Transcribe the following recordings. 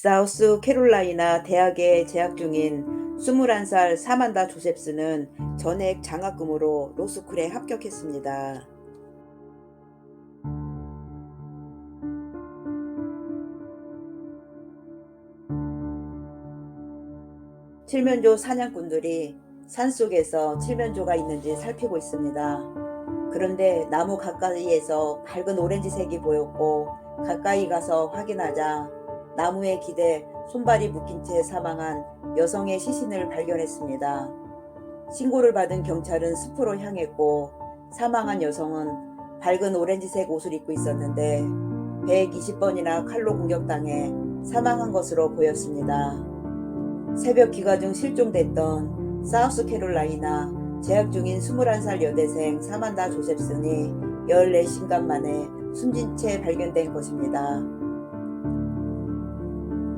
사우스 캐롤라이나 대학에 재학 중인 21살 사만다 조셉스는 전액 장학금으로 로스쿨에 합격했습니다. 칠면조 사냥꾼들이 산속에서 칠면조가 있는지 살피고 있습니다. 그런데 나무 가까이에서 밝은 오렌지색이 보였고 가까이 가서 확인하자 나무에 기대 손발이 묶인 채 사망한 여성의 시신을 발견했습니다. 신고를 받은 경찰은 숲으로 향했고 사망한 여성은 밝은 오렌지색 옷을 입고 있었는데 120번이나 칼로 공격당해 사망한 것으로 보였습니다. 새벽 기과 중 실종됐던 사우스캐롤라이나 재학 중인 21살 여대생 사만다 조셉슨이 14시간 만에 숨진 채 발견된 것입니다.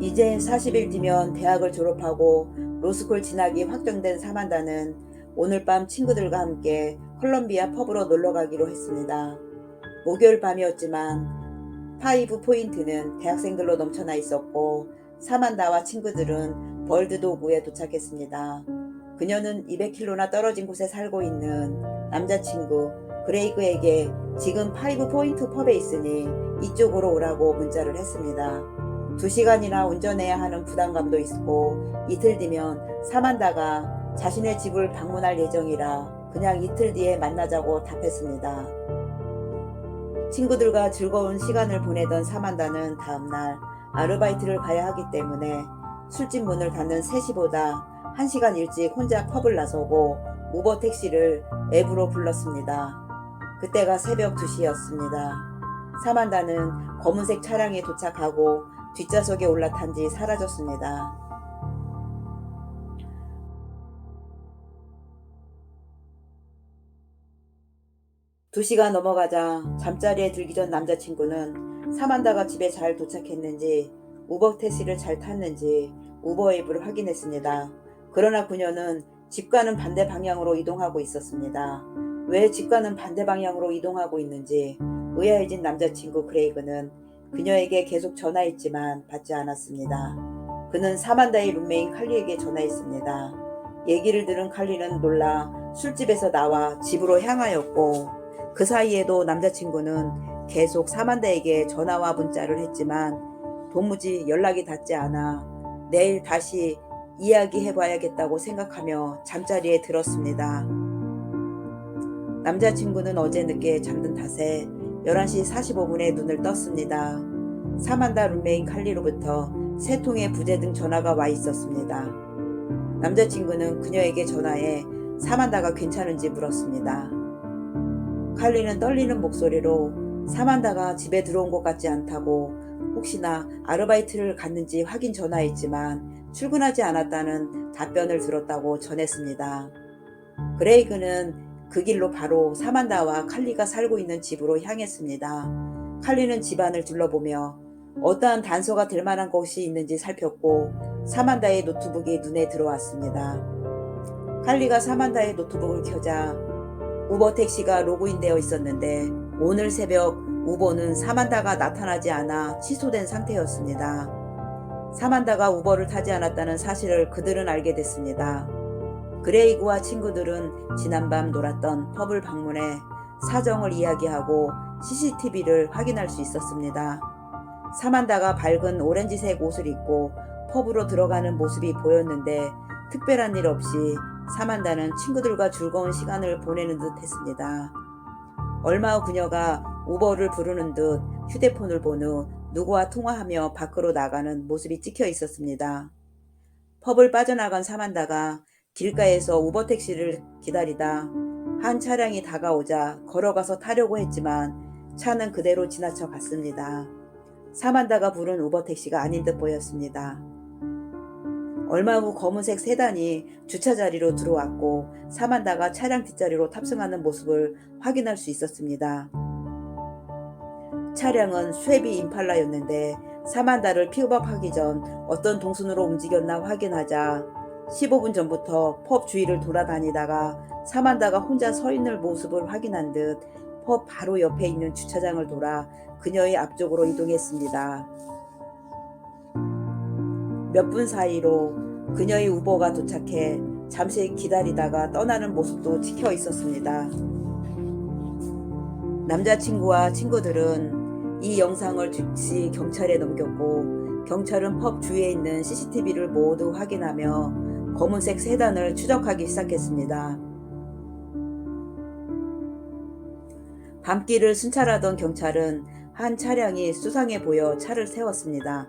이제 40일 뒤면 대학을 졸업하고 로스쿨 진학이 확정된 사만다는 오늘 밤 친구들과 함께 컬럼비아 펍으로 놀러가기로 했습니다. 목요일 밤이었지만 파이브 포인트는 대학생들로 넘쳐나 있었고 사만다와 친구들은 벌드 도구에 도착했습니다. 그녀는 200km나 떨어진 곳에 살고 있는 남자친구 그레이그에게 지금 파이브 포인트 펍에 있으니 이쪽으로 오라고 문자를 했습니다. 2시간이나 운전해야 하는 부담감도 있고 이틀 뒤면 사만다가 자신의 집을 방문할 예정이라 그냥 이틀 뒤에 만나자고 답했습니다. 친구들과 즐거운 시간을 보내던 사만다는 다음날 아르바이트를 가야 하기 때문에 술집 문을 닫는 3시보다 1시간 일찍 혼자 펍을 나서고 우버 택시를 앱으로 불렀습니다. 그때가 새벽 2시였습니다. 사만다는 검은색 차량에 도착하고 뒷좌석에 올라탄 뒤 사라졌습니다. 2시가 넘어가자 잠자리에 들기 전 남자친구는 사만다가 집에 잘 도착했는지 우버 택시를 잘 탔는지 우버 앱을 확인했습니다. 그러나 그녀는 집과는 반대 방향으로 이동하고 있었습니다. 왜 집과는 반대 방향으로 이동하고 있는지 의아해진 남자친구 그레이그는 그녀에게 계속 전화했지만 받지 않았습니다. 그는 사만다의 룸메인 칼리에게 전화했습니다. 얘기를 들은 칼리는 놀라 술집에서 나와 집으로 향하였고 그 사이에도 남자친구는 계속 사만다에게 전화와 문자를 했지만 도무지 연락이 닿지 않아 내일 다시 이야기해봐야겠다고 생각하며 잠자리에 들었습니다. 남자친구는 어제 늦게 잠든 탓에 11시 45분에 눈을 떴습니다. 사만다 룸메인 칼리로부터 3통의 부재등 전화가 와 있었습니다. 남자친구는 그녀에게 전화해 사만다가 괜찮은지 물었습니다. 칼리는 떨리는 목소리로 사만다가 집에 들어온 것 같지 않다고 혹시나 아르바이트를 갔는지 확인 전화했지만 출근하지 않았다는 답변을 들었다고 전했습니다. 그레이그는 그 길로 바로 사만다와 칼리가 살고 있는 집으로 향했습니다. 칼리는 집안을 둘러보며 어떠한 단서가 될 만한 것이 있는지 살폈고 사만다의 노트북이 눈에 들어왔습니다. 칼리가 사만다의 노트북을 켜자 우버 택시가 로그인되어 있었는데 오늘 새벽 우버는 사만다가 나타나지 않아 취소된 상태였습니다. 사만다가 우버를 타지 않았다는 사실을 그들은 알게 됐습니다. 그레이그와 친구들은 지난밤 놀았던 펍을 방문해 사정을 이야기하고 CCTV를 확인할 수 있었습니다. 사만다가 밝은 오렌지색 옷을 입고 펍으로 들어가는 모습이 보였는데 특별한 일 없이 사만다는 친구들과 즐거운 시간을 보내는 듯 했습니다. 얼마 후 그녀가 우버를 부르는 듯 휴대폰을 본 후 누구와 통화하며 밖으로 나가는 모습이 찍혀 있었습니다. 펍을 빠져나간 사만다가 길가에서 우버 택시를 기다리다 한 차량이 다가오자 걸어가서 타려고 했지만 차는 그대로 지나쳐 갔습니다. 사만다가 부른 우버 택시가 아닌 듯 보였습니다. 얼마 후 검은색 세단이 주차 자리로 들어왔고 사만다가 차량 뒷자리로 탑승하는 모습을 확인할 수 있었습니다. 차량은 쉐비 임팔라였는데 사만다를 픽업하기 전 어떤 동선으로 움직였나 확인하자 15분 전부터 펍 주위를 돌아다니다가 사만다가 혼자 서 있는 모습을 확인한 듯 펍 바로 옆에 있는 주차장을 돌아 그녀의 앞쪽으로 이동했습니다. 몇 분 사이로 그녀의 우버가 도착해 잠시 기다리다가 떠나는 모습도 찍혀 있었습니다. 남자친구와 친구들은 이 영상을 즉시 경찰에 넘겼고 경찰은 펍 주위에 있는 CCTV를 모두 확인하며 검은색 세단을 추적하기 시작했습니다. 밤길을 순찰하던 경찰은 한 차량이 수상해 보여 차를 세웠습니다.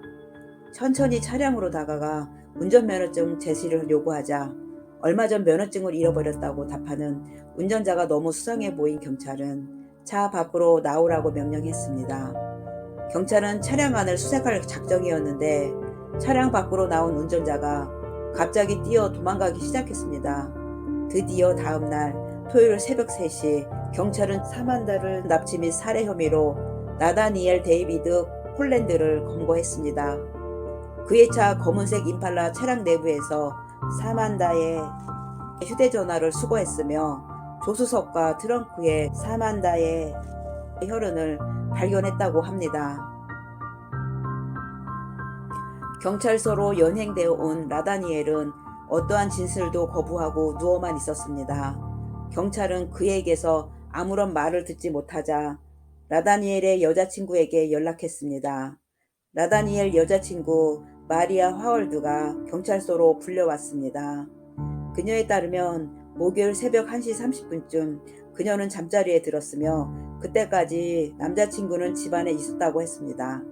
천천히 차량으로 다가가 운전면허증 제시를 요구하자 얼마 전 면허증을 잃어버렸다고 답하는 운전자가 너무 수상해 보인 경찰은 차 밖으로 나오라고 명령했습니다. 경찰은 차량 안을 수색할 작정이었는데 차량 밖으로 나온 운전자가 갑자기 뛰어 도망가기 시작했습니다. 드디어 다음날 토요일 새벽 3시 경찰은 사만다를 납치 및 살해 혐의로 나다니엘 데이비드 폴란드를 검거했습니다. 그의 차 검은색 임팔라 차량 내부에서 사만다의 휴대전화를 수거했으며 조수석과 트렁크에 사만다의 혈흔을 발견했다고 합니다. 경찰서로 연행되어 온 라다니엘은 어떠한 진술도 거부하고 누워만 있었습니다. 경찰은 그에게서 아무런 말을 듣지 못하자 라다니엘의 여자친구에게 연락했습니다. 라다니엘 여자친구 마리아 화월드가 경찰서로 불려왔습니다. 그녀에 따르면 목요일 새벽 1시 30분쯤 그녀는 잠자리에 들었으며 그때까지 남자친구는 집안에 있었다고 했습니다.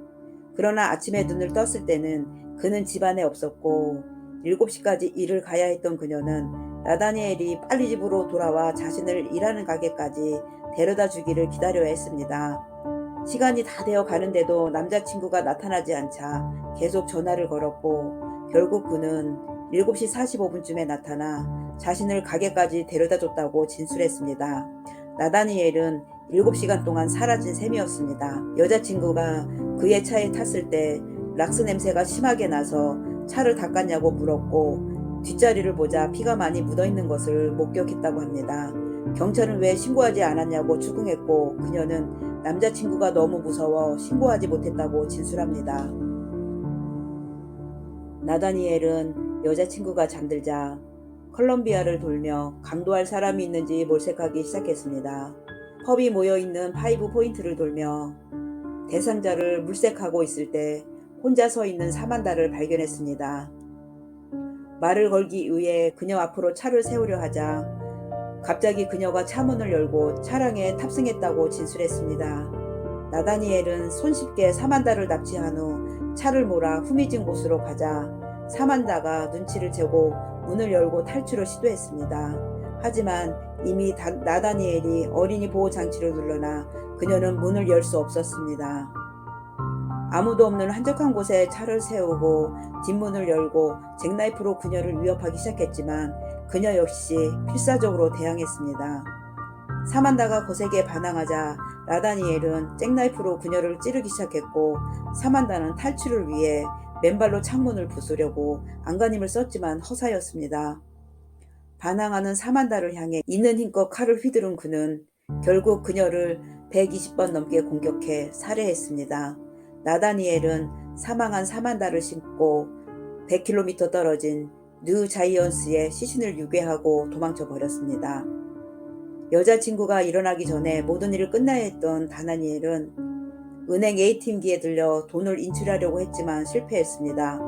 그러나 아침에 눈을 떴을 때는 그는 집안에 없었고 7시까지 일을 가야 했던 그녀는 라다니엘이 빨리 집으로 돌아와 자신을 일하는 가게까지 데려다 주기를 기다려야 했습니다. 시간이 다 되어 가는데도 남자친구가 나타나지 않자 계속 전화를 걸었고 결국 그는 7시 45분쯤에 나타나 자신을 가게까지 데려다 줬다고 진술했습니다. 나다니엘은 7시간 동안 사라진 셈이었습니다. 여자친구가 그의 차에 탔을 때 락스 냄새가 심하게 나서 차를 닦았냐고 물었고 뒷자리를 보자 피가 많이 묻어있는 것을 목격했다고 합니다. 경찰은 왜 신고하지 않았냐고 추궁했고 그녀는 남자친구가 너무 무서워 신고하지 못했다고 진술합니다. 나다니엘은 여자친구가 잠들자 컬럼비아를 돌며 강도할 사람이 있는지 몰색하기 시작했습니다. 펍이 모여있는 5포인트를 돌며 대상자를 물색하고 있을 때 혼자 서 있는 사만다를 발견했습니다. 말을 걸기 위해 그녀 앞으로 차를 세우려 하자 갑자기 그녀가 차문을 열고 차량에 탑승했다고 진술했습니다. 나다니엘은 손쉽게 사만다를 납치한 후 차를 몰아 후미진 곳으로 가자 사만다가 눈치를 채고 문을 열고 탈출을 시도했습니다. 하지만 이미 나다니엘이 어린이 보호장치를 눌러놔 그녀는 문을 열 수 없었습니다. 아무도 없는 한적한 곳에 차를 세우고 뒷문을 열고 잭나이프로 그녀를 위협하기 시작했지만 그녀 역시 필사적으로 대항했습니다. 사만다가 거세게 반항하자 나다니엘은 잭나이프로 그녀를 찌르기 시작했고 사만다는 탈출을 위해 맨발로 창문을 부수려고 안간힘을 썼지만 허사였습니다. 반항하는 사만다를 향해 있는 힘껏 칼을 휘두른 그는 결국 그녀를 120번 넘게 공격해 살해했습니다. 나다니엘은 사망한 사만다를 싣고 100km 떨어진 뉴 자이언스에 시신을 유괴하고 도망쳐 버렸습니다. 여자친구가 일어나기 전에 모든 일을 끝내야 했던 다나니엘은 은행 ATM기에 들려 돈을 인출하려고 했지만 실패했습니다.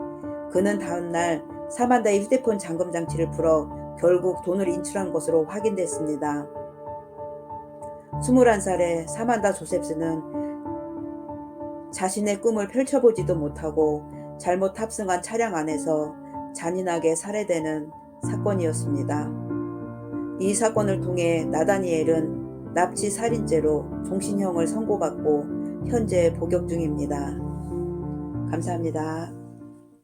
그는 다음날 사만다의 휴대폰 잠금 장치를 풀어 결국 돈을 인출한 것으로 확인됐습니다. 21살의 사만다 조셉스는 자신의 꿈을 펼쳐보지도 못하고 잘못 탑승한 차량 안에서 잔인하게 살해되는 사건이었습니다. 이 사건을 통해 나다니엘은 납치 살인죄로 종신형을 선고받고 현재 복역 중입니다. 감사합니다.